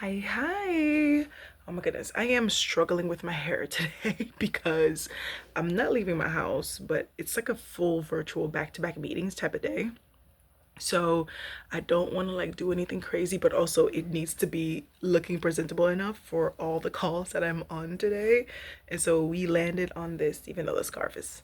Hi, hi. Oh my goodness, I am struggling with my hair today because I'm not leaving my house, but it's like a full virtual back-to-back meetings type of day. So I don't want to like do anything crazy, but also it needs to be looking presentable enough for all the calls that I'm on today. And so we landed on this, even though the scarf is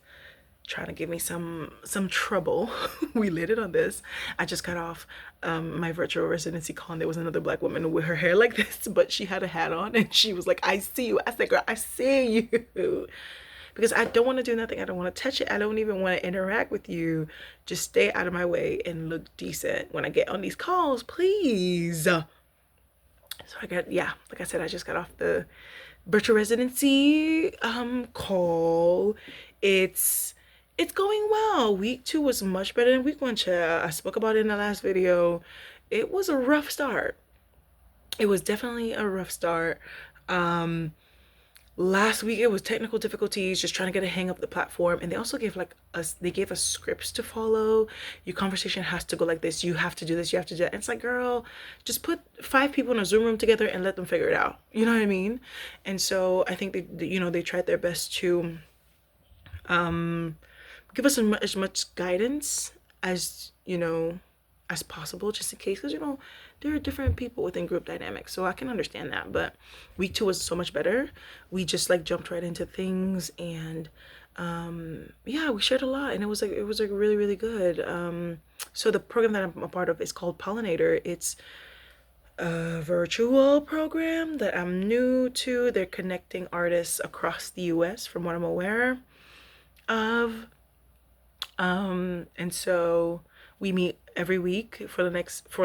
trying to give me some trouble. We landed on this. I just got off my virtual residency call, and there was another black woman with her hair like this, but she had a hat on, and she was like, "I see you." I said, "Girl, I see you." Because I don't want to do nothing. I don't want to touch it. I don't even want to interact with you. Just stay out of my way and look decent when I get on these calls, please. So I got, yeah, like I said, I just got off the virtual residency call. It's it's going well. Week 2 was much better than week 1, child. I spoke about it in the last video. It was a rough start. It was definitely a rough start. Um Last week it was technical difficulties, just trying to get a hang of the platform, and they also gave like us they gave us scripts to follow. Your conversation has to go like this, you have to do this, you have to do that. And it's like, girl, just put 5 people in a Zoom room together and let them figure it out, you know what I mean? And so I think they tried their best to give us as much guidance as as possible, just in case, because there are different people within group dynamics, so I can understand that. But week 2 was so much better. We just like jumped right into things, and yeah, we shared a lot, and it was like really really good. So the program that I'm a part of is called Pollinator. It's a virtual program that I'm new to. They're connecting artists across the US from what I'm aware of. And so we meet every week for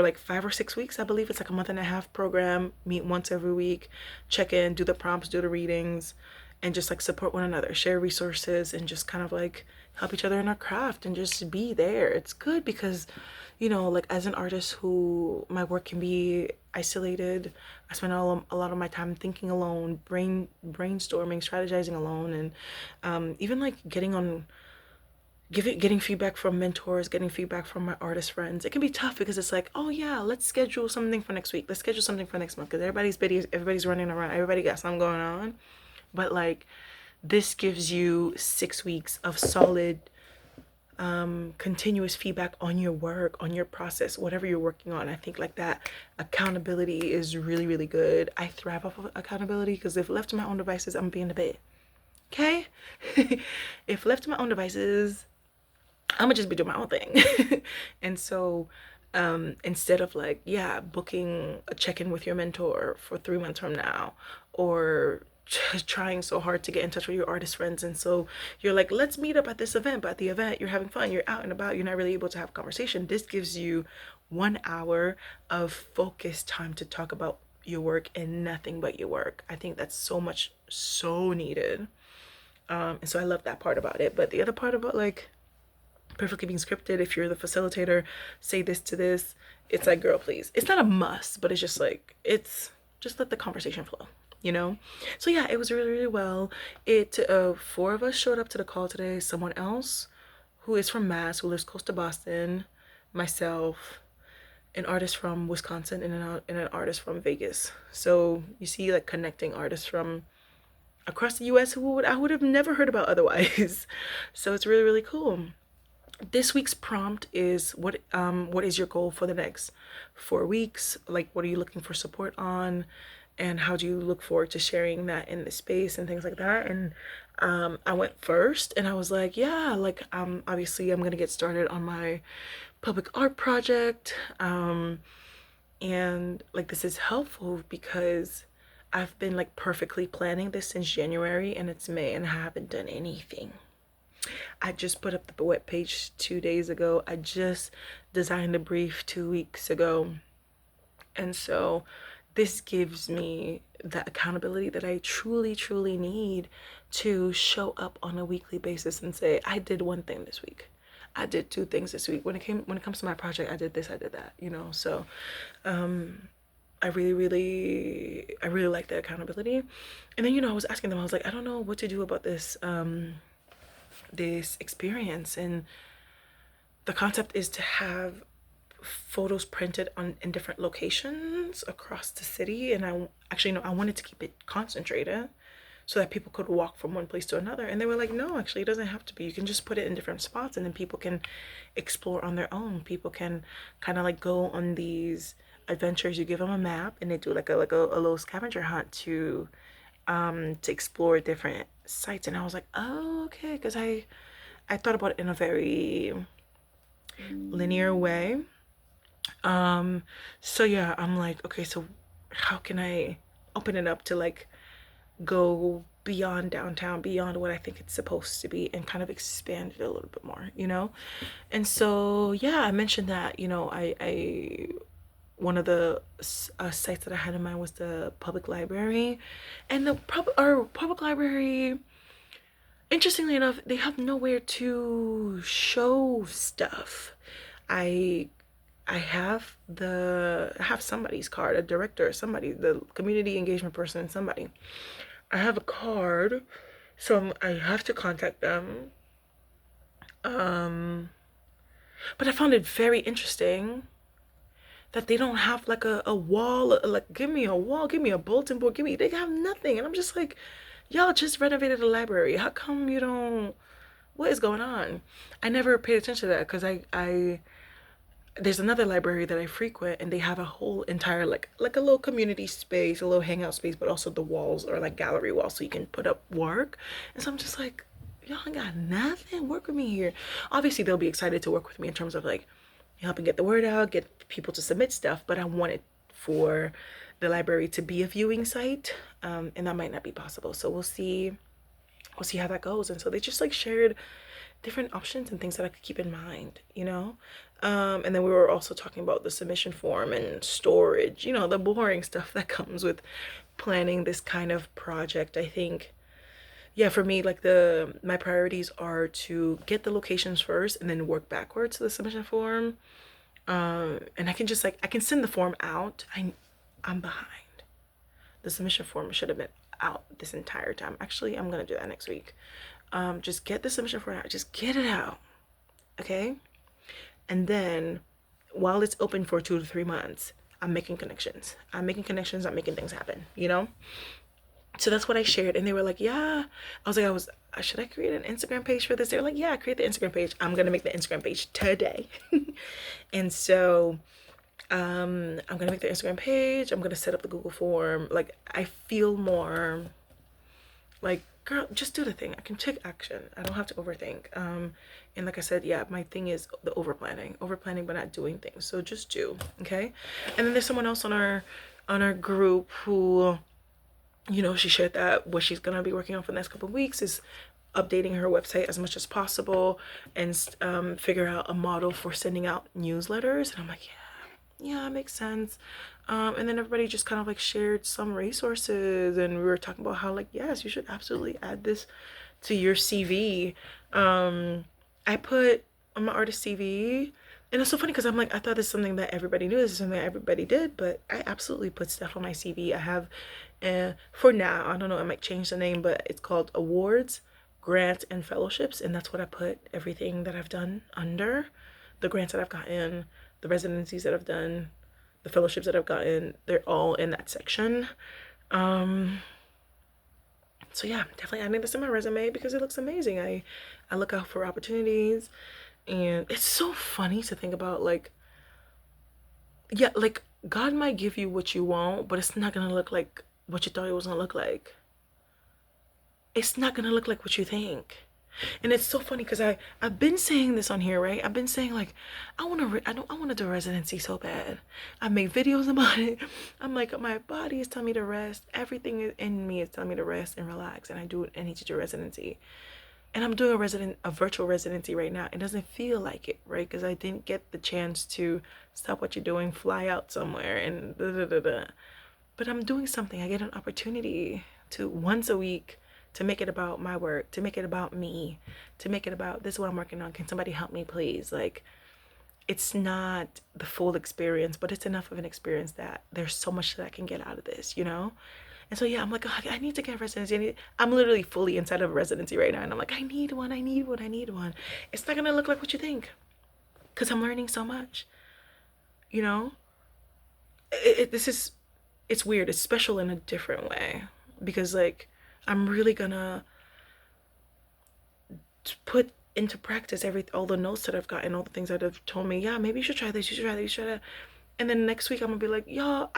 like 5 or 6 weeks. I believe it's like a month and a half program. Meet once every week, check in, do the prompts, do the readings, and just like support one another, share resources, and just kind of like help each other in our craft and just be there. It's good because, like as an artist who my work can be isolated, I spend a lot of my time thinking alone, brainstorming, strategizing alone, and even like getting feedback from mentors, getting feedback from my artist friends. It can be tough because it's like, oh yeah, let's schedule something for next week. Let's schedule something for next month, because everybody's busy, everybody's running around, everybody got something going on. But like this gives you 6 weeks of solid continuous feedback on your work, on your process, whatever you're working on. I think like that accountability is really really good. I thrive off of accountability because if left to my own devices, I'm being a bit okay. If left to my own devices, I'm gonna just be doing my own thing. And so instead of like, yeah, booking a check-in with your mentor for 3 months from now, or trying so hard to get in touch with your artist friends, and so you're like, let's meet up at this event, but at the event you're having fun, you're out and about, you're not really able to have a conversation. This gives you 1 hour of focused time to talk about your work and nothing but your work. I think that's so much, so needed. And so I love that part about it. But the other part about like perfectly being scripted, if you're the facilitator, say this to this, it's like, girl, please. It's not a must, but it's just like, it's just let the conversation flow. So yeah, it was really really well. It 4 of us showed up to the call today. Someone else who is from Mass, who lives close to Boston, myself, an artist from Wisconsin, and an artist from Vegas. So you see, like, connecting artists from across the US who I would have never heard about otherwise. So it's really really cool. This week's prompt is, what is your goal for the next 4 weeks? Like, what are you looking for support on, and how do you look forward to sharing that in the space and things like that? And I went first, and I was like, yeah, like, obviously I'm gonna get started on my public art project, and like this is helpful because I've been like perfectly planning this since January, and it's May, and I haven't done anything. I just put up the web page 2 days ago. I just designed the brief 2 weeks ago. And so this gives me the accountability that I truly, truly need to show up on a weekly basis and say, I did one thing this week. I did 2 things this week. When it comes to my project, I did this, I did that. So I really like the accountability. And then, I was asking them, I was like, I don't know what to do about this experience. And the concept is to have photos printed on in different locations across the city, and I actually no, I wanted to keep it concentrated so that people could walk from one place to another. And they were like, no, actually, it doesn't have to be. You can just put it in different spots, and then people can explore on their own. People can kind of like go on these adventures. You give them a map, and they do like a little scavenger hunt to explore different sites. And I was like, oh, okay, because I thought about it in a very linear way. So yeah, I'm like, okay, so how can I open it up to like go beyond downtown, beyond what I think it's supposed to be, and kind of expand it a little bit more, you know? And so yeah, I mentioned that, you know, I one of the sites that I had in mind was the public library, and our public library, interestingly enough, they have nowhere to show stuff. I I have somebody's card, a director, somebody, the community engagement person, somebody. I have a card, so I have to contact them. Um, but I found it very interesting that they don't have like a wall, like give me a wall, give me a bulletin board, they have nothing. And I'm just like, y'all just renovated the library. How come you don't, what is going on? I never paid attention to that because I there's another library that I frequent, and they have a whole entire like a little community space, a little hangout space, but also the walls are like gallery walls so you can put up work. And so I'm just like, y'all ain't got nothing, work with me here. Obviously they'll be excited to work with me in terms of like helping get the word out, get people to submit stuff, but I wanted for the library to be a viewing site, and that might not be possible. So we'll see how that goes. And so they just like shared different options and things that I could keep in mind, you know? And then we were also talking about the submission form and storage, you know, the boring stuff that comes with planning this kind of project. I think, yeah, for me, like my priorities are to get the locations first and then work backwards to the submission form. And I can just like, I can send the form out. I'm behind. The submission form should have been out this entire time. Actually, I'm gonna do that next week. Just get the submission form out. Just get it out, okay? And then, while it's open for 2 to 3 months, I'm making connections. I'm making things happen, you know? So that's what I shared, and they were like, yeah. I was like, should I create an Instagram page for this? They were like, yeah, create the Instagram page. I'm gonna make the Instagram page today. And so I'm gonna make the Instagram page. I'm gonna set up the Google form. Like, I feel more like, girl, just do the thing. I can take action. I don't have to overthink. And like I said, yeah, my thing is the over planning but not doing things. So just do, okay? And then there's someone else on our group who, you know, she shared that what she's gonna be working on for the next couple of weeks is updating her website as much as possible, and figure out a model for sending out newsletters. And I'm like, yeah, it makes sense. And then everybody just kind of like shared some resources, and we were talking about how like, yes, you should absolutely add this to your CV. I put on my artist CV, and it's so funny because I'm like, I thought this is something that everybody knew, this is something that everybody did, but I absolutely put stuff on my CV. I have, for now, I don't know, I might change the name, but it's called awards, grants, and fellowships, and that's what I put everything that I've done under. The grants that I've gotten, the residencies that I've done, the fellowships that I've gotten, they're all in that section. So yeah, definitely adding this in my resume because it looks amazing. I look out for opportunities, and it's so funny to think about, like, yeah, like God might give you what you want, but it's not gonna look like what you thought it was gonna look like. It's not gonna look like what you think. And it's so funny because I've been saying this on here, right? I've been saying like, I want to do a residency so bad. I make videos about it. I'm like, my body is telling me to rest. Everything in me is telling me to rest and relax. And I need to do residency. And I'm doing a virtual residency right now. It doesn't feel like it, right? Because I didn't get the chance to stop what you're doing, fly out somewhere, and da da da da. But I'm doing something. I get an opportunity to once a week to make it about my work, to make it about me, to make it about this is what I'm working on. Can somebody help me, please? Like, it's not the full experience, but it's enough of an experience that there's so much that I can get out of this, you know? And so yeah, I'm like, oh, I need to get a residency. I'm literally fully inside of a residency right now, and I'm like, I need one, I need one, I need one. It's not gonna look like what you think, because I'm learning so much. you know? This is, it's weird. It's special in a different way because like I'm really gonna put into practice all the notes that I've gotten, all the things that have told me, yeah, maybe you should try this, you should try this, you should try that. And then next week I'm gonna be like, y'all,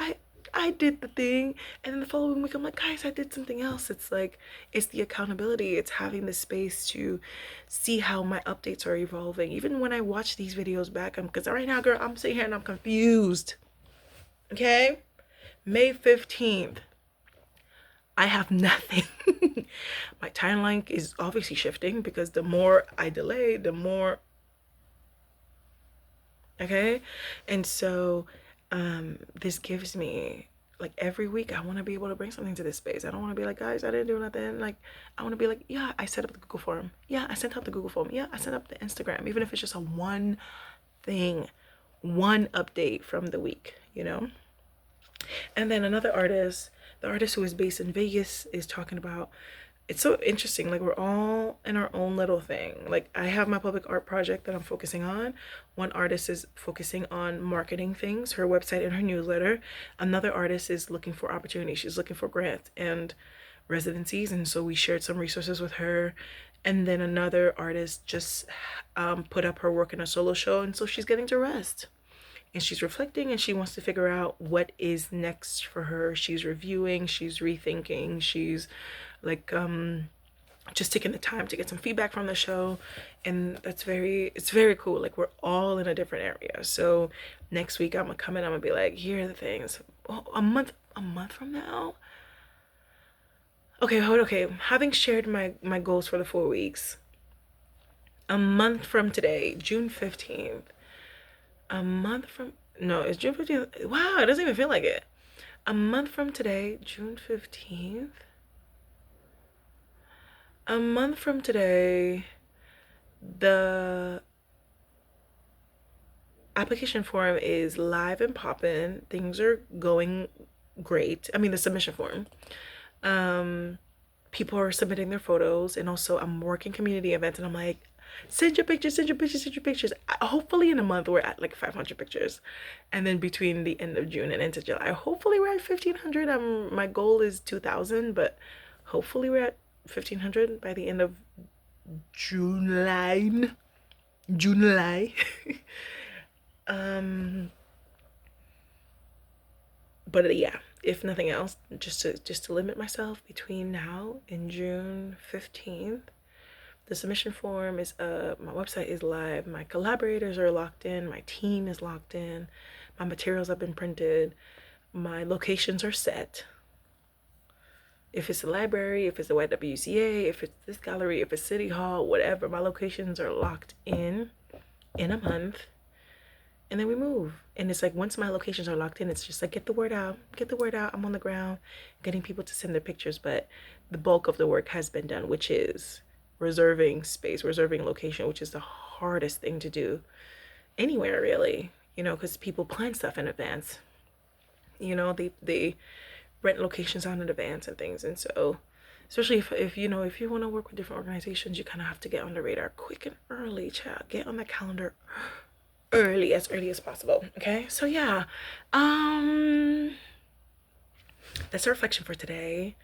I did the thing. And then the following week I'm like, guys, I did something else. It's like, it's the accountability. It's having the space to see how my updates are evolving. Even when I watch these videos back, because right now, girl, I'm sitting here and I'm confused. Okay? May 15th. I have nothing. My timeline is obviously shifting because the more I delay, the more. Okay? And so this gives me, like, every week I want to be able to bring something to this space. I don't want to be like, guys, I didn't do nothing. Like, I want to be like, yeah, I set up the Google form. Yeah, I sent out the Google form. Yeah, I sent up the Instagram, even if it's just a one thing, one update from the week, you know? And then another artist, the artist who is based in Vegas, is talking about, it's so interesting. Like, we're all in our own little thing. Like, I have my public art project that I'm focusing on. One artist is focusing on marketing things, her website and her newsletter. Another artist is looking for opportunities. She's looking for grants and residencies. And so we shared some resources with her. And then another artist just put up her work in a solo show. And so she's getting to rest and she's reflecting and she wants to figure out what is next for her. She's reviewing, she's rethinking, she's like just taking the time to get some feedback from the show. And it's very cool. Like, we're all in a different area. So next week I'm gonna come in, I'm gonna be like, here are the things. Oh, a month from now. Okay, having shared my goals for the 4 weeks, a month from today, June 15th, a month from, no, it's June 15th. Wow, it doesn't even feel like it. A month from today, June 15th. A month from today, the application form is live and popping. Things are going great. I mean, the submission form. People are submitting their photos, and also I'm working community events, and I'm like, send your pictures, send your pictures, send your pictures. Hopefully in a month we're at like 500 pictures, and then between the end of June and into July, hopefully we're at 1,500. My goal is 2,000, but hopefully we're at 1,500 by the end of July. But yeah, if nothing else, just to limit myself between now and June 15th. The submission form is my website is live, my collaborators are locked in, my team is locked in, my materials have been printed, my locations are set. If it's the library, if it's the YWCA, if it's this gallery, if it's City Hall, whatever, my locations are locked in a month. And then we move. And it's like, once my locations are locked in, it's just like, get the word out. I'm on the ground getting people to send their pictures. But the bulk of the work has been done, which is reserving space, reserving location, which is the hardest thing to do anywhere, really, you know, because people plan stuff in advance. You know, they rent locations out in advance and things. And so, especially if you know, if you want to work with different organizations, you kind of have to get on the radar quick and early, child. Get on the calendar early as possible. Okay, so yeah, that's our reflection for today.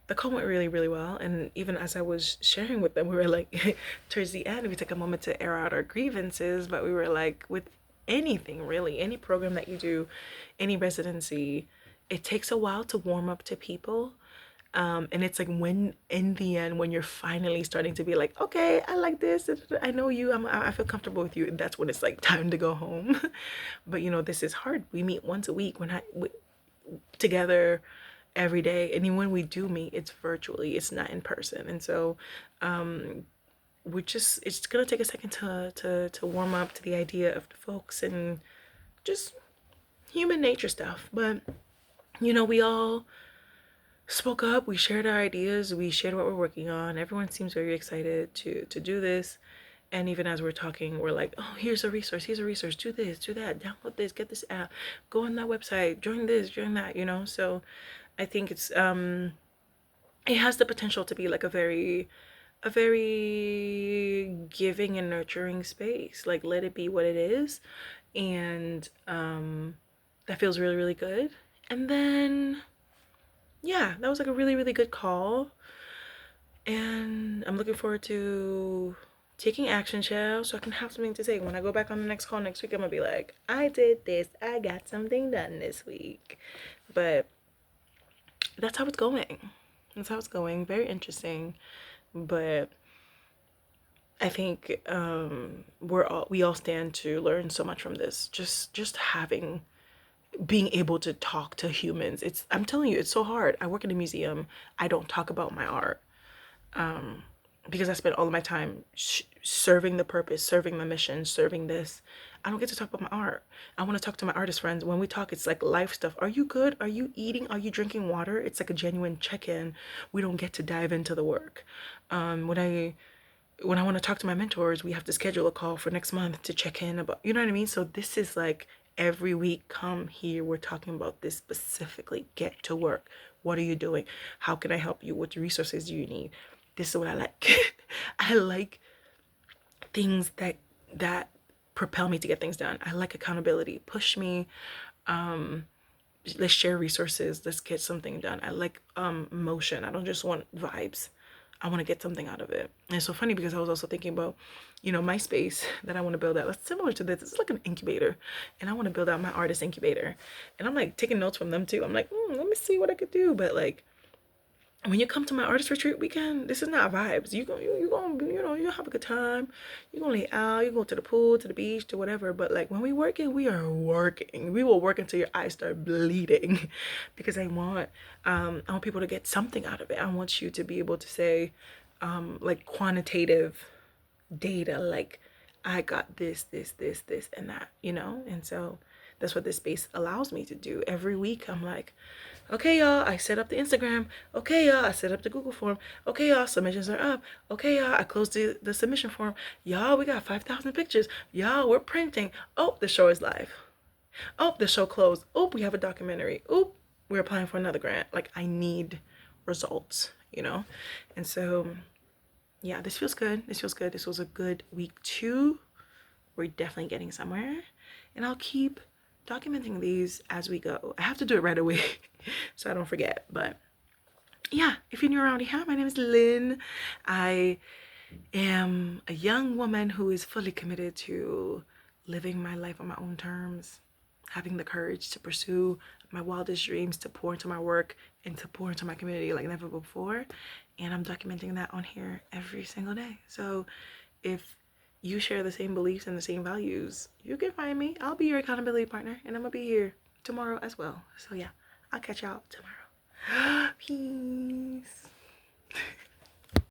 The call went really, really well, and even as I was sharing with them, we were like, towards the end, we took a moment to air out our grievances, but we were like, with anything really, any program that you do, any residency, it takes a while to warm up to people. And it's like, when in the end, when you're finally starting to be like, okay, I like this, I know you, I feel comfortable with you, that's when it's like time to go home. But you know, this is hard. We meet once a week, together every day, and even when we do meet, it's virtually, it's not in person. And so it's gonna take a second to warm up to the idea of the folks and just human nature stuff. But you know, we all spoke up, we shared our ideas, we shared what we're working on. Everyone seems very excited to do this. And even as we're talking, we're like, oh, here's a resource, do this, do that, download this, get this app, go on that website, join this, join that, you know. So I think it has the potential to be like a very giving and nurturing space. Like, let it be what it is. And that feels really, really good. And then, yeah, that was like a really, really good call. And I'm looking forward to taking action, child, so I can have something to say. When I go back on the next call next week, I'm gonna be like, I did this, I got something done this week. But that's how it's going. That's how it's going. Very interesting. But I think we all stand to learn so much from this. Just having being able to talk to humans. I'm telling you, it's so hard. I work in a museum. I don't talk about my art because I spend all of my time serving the purpose, serving the mission, serving this. I don't get to talk about my art. I want to talk to my artist friends. When we talk, it's like life stuff. Are you good? Are you eating? Are you drinking water? It's like a genuine check-in. We don't get to dive into the work. When I want to talk to my mentors, we have to schedule a call for next month to check in about, you know what I mean? So this is like every week, come here, we're talking about this specifically. Get to work. What are you doing? How can I help you? What resources do you need? This is what I like. I like things that propel me to get things done. I like accountability. Push me. Let's share resources. Let's get something done. I like motion. I don't just want vibes. I want to get something out of it. And it's so funny because I was also thinking about, my space that I want to build out. It's similar to this. It's like an incubator. And I want to build out my artist incubator. And I'm like taking notes from them too. I'm like, let me see what I could do. But like, when you come to my artist retreat weekend, this is not vibes. You gonna you have a good time. You gonna lay out. You go to the pool, to the beach, to whatever. But like when we working, we are working. We will work until your eyes start bleeding, because I want people to get something out of it. I want you to be able to say, like quantitative data, like I got this, and that, And so that's what this space allows me to do. Every week, I'm like, okay, y'all, I set up the Instagram. Okay, y'all, I set up the Google form. Okay, y'all, submissions are up. Okay, y'all, I closed the submission form. Y'all, we got 5,000 pictures. Y'all, we're printing. Oh, the show is live. Oh, the show closed. Oh, we have a documentary. Oh, we're applying for another grant. Like, I need results. And so, yeah, this feels good. This feels good. This was a good week 2. We're definitely getting somewhere. And I'll keep documenting these as we go. I have to do it right away so I don't forget. But yeah, if you're new around here, my name is Lynn. I am a young woman who is fully committed to living my life on my own terms, having the courage to pursue my wildest dreams, to pour into my work and to pour into my community like never before. And I'm documenting that on here every single day. So if you share the same beliefs and the same values, you can find me. I'll be your accountability partner, and I'm gonna be here tomorrow as well. So yeah, I'll catch y'all tomorrow. Peace.